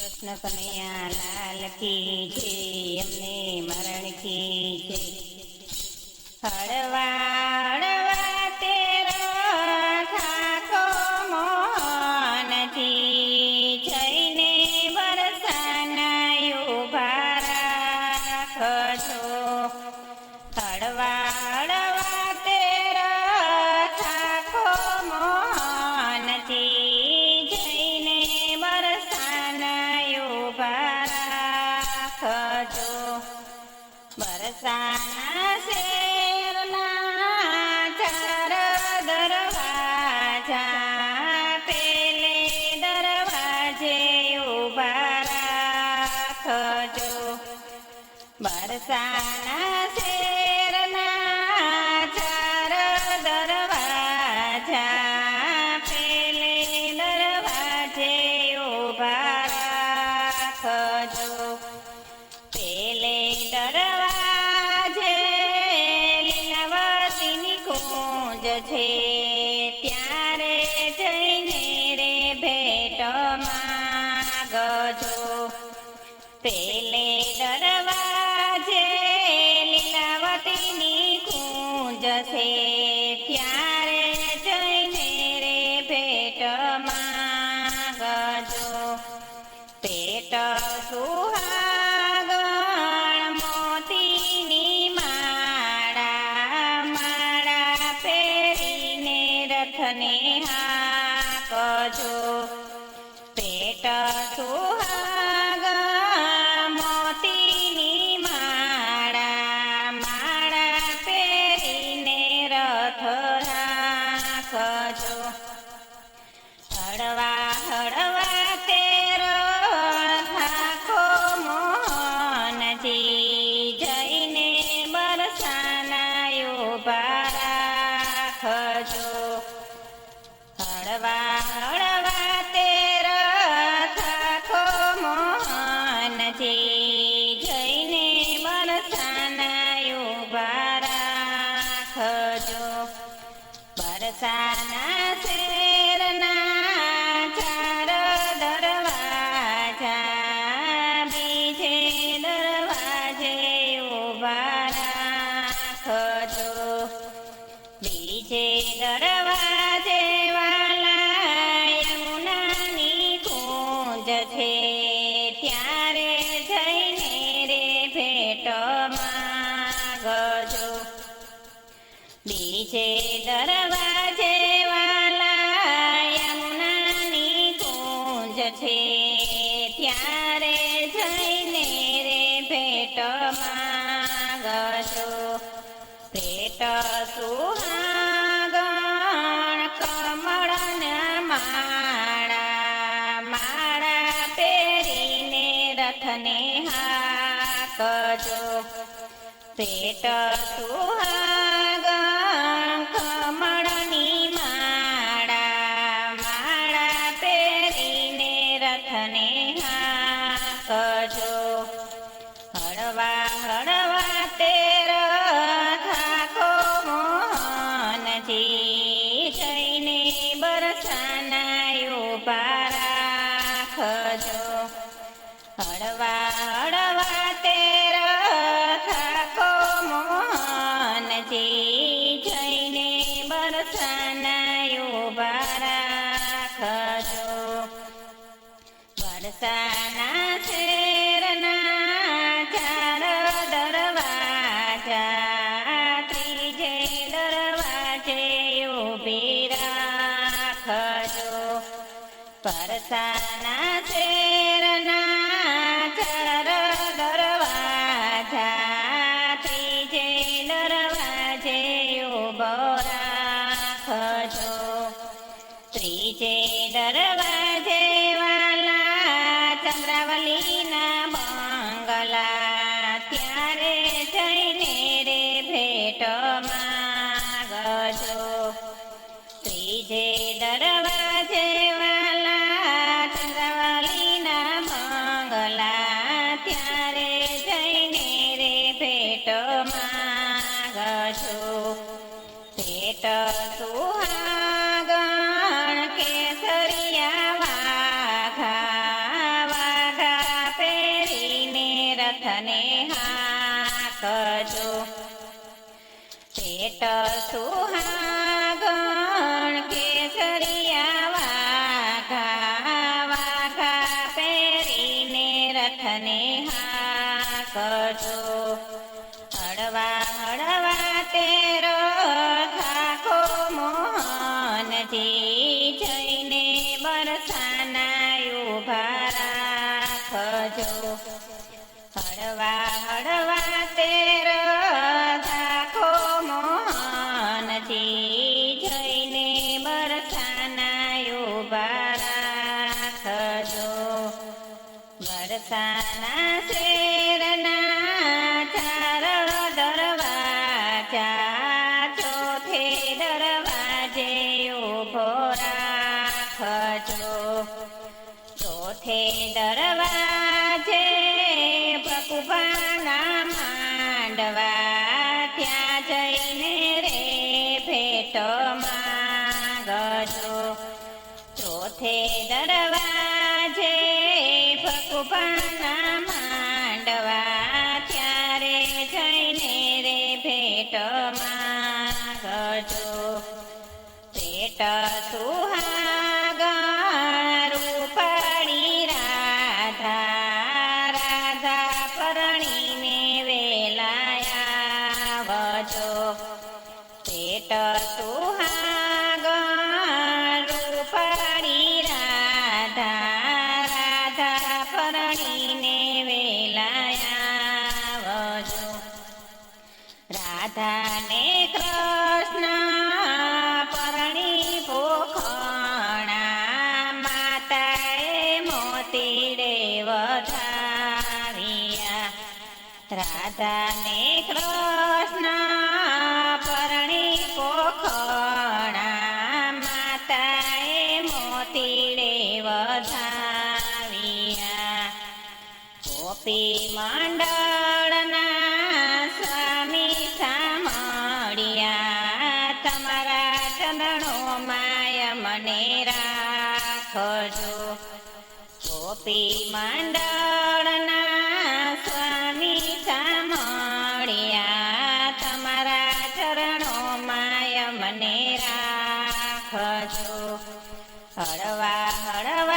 કૃષ્ણ કનૈયા લાલ કી જય, અમને મરણ કી જય. હળવા હળવા તેરો ઠાકો મોહનજી, જઈને વરસાના ઉભા રાખજો. હળવા હળવા તેરો ઠાકો મોહનજી, જઈને વરસાના ઉભા રાખજો. વરસાના શેરના ચાર દરવાજા, પેલે દરવાજે ઉભા રાખજો. વરસાના શેરના ચાર દરવાજા, પેલે દરવાજે ઉભા રાખજો. પેલે દરવાજે લીલાવતીની કુંજ છે, ત્યારે જઈને રે ભેટ માગજો. પેલે દરવાજે લીલાવતીની કુંજ છે, ત્યારે જઈને રે ભેટ માગજો. પેટ સુહાગણ મોતીની માળા, માળા પહેરીને રથને હાંકજો. પેટ સુહાગણ મોતીની માળા, માળા પહેરીને રથ હાંકજો. હળવા હળવા તેરો ઠાકો મોહનજી, જઈને બરસાના ઉભા રાખજો. હળવા હળવા તેરો ઠાકો મોહનજી, જઈને બરસાના ઉભા રાખજો. બરસાના શેરના ચાર દરવાજા, બીજે દરવાજે ઉભા રાખજો. બીજે દરવાજે વાલા યમુનાની કુંજ છે, ત્યારે જઈને રે ભેટ માગજો. બીજે દરવાજે વાલા યમુનાની કુંજ છે, ત્યારે જઈને રે ભેટ માગજો. ભેટ સુહાગણ કમળના માળા, માળા પહેરીને રથને હાંકજો. ભેટ સુહાગણ કમળની માળા, માળા પહેરીને રથને હાંકજો. હળવા હળવા તેરો ઠાકો મોહનજી, જઈને બરસાના ઉભા રાખજો. હળવા હળવા તેરો ઠાકો મોહનજી, જઈને બરસાના ઉભા રાખજો. બરસાના શેરના ચાર દરવાજા, ત્રીજે દરવાજે ઉભી રાખજો. બરસાના શેરના ચાર દરવાજા, ત્રીજે દરવાજે ઉભો રાખજો. ત્રીજે દરવાજે વાલા ચંદ્રાવલીના રથને હાંકજો. પેટ સુહાગણ કેસરિયા વાઘા વાઘા પહેરીને રથને હાંકજો. હળવા હળવા તેરો થાકો મોહનજી જઈને બરસાના ઉભા રાખજો. હળવા હળવા તેરો થાકો મોહનજી જઈને બરસાના ઉભા રાખજો. બરસાના શેરના ચાર દરવાજા ચોથે દરવાજે ઉભો રાખજો. ચોથે દરવાજે ભગવાના માંડવા ત્યાં જઈને રે ભેટ માંગજો. ચોથે દરવાજે ભગવાના માંડવા ત્યારે જઈને રે ભેટ માંગજો. ભેટ સુહાગણ રૂપાળી રાધા રાધા પરણીને વેલાયા આવજો. ભેટ સુહાગણ રૂપાળી રાધા રાધા પરણીને વેલાયા આવજો. રાધાને કૃષ્ણ પરણી પોખણા માતાએ મોતીડે વધાવ્યા. રાધાને કૃષ્ણ પરણી પોખણા માતાએ મોતીડે વધાવ્યા. ગોપી મંડળના સ્વામી સામળિયા તમારા ચરણો માય મને રાખજો. ગોપી મંડળના સ્વામી સામળિયા તમારા ચરણો માય મને રાખજો. હળવા હળવા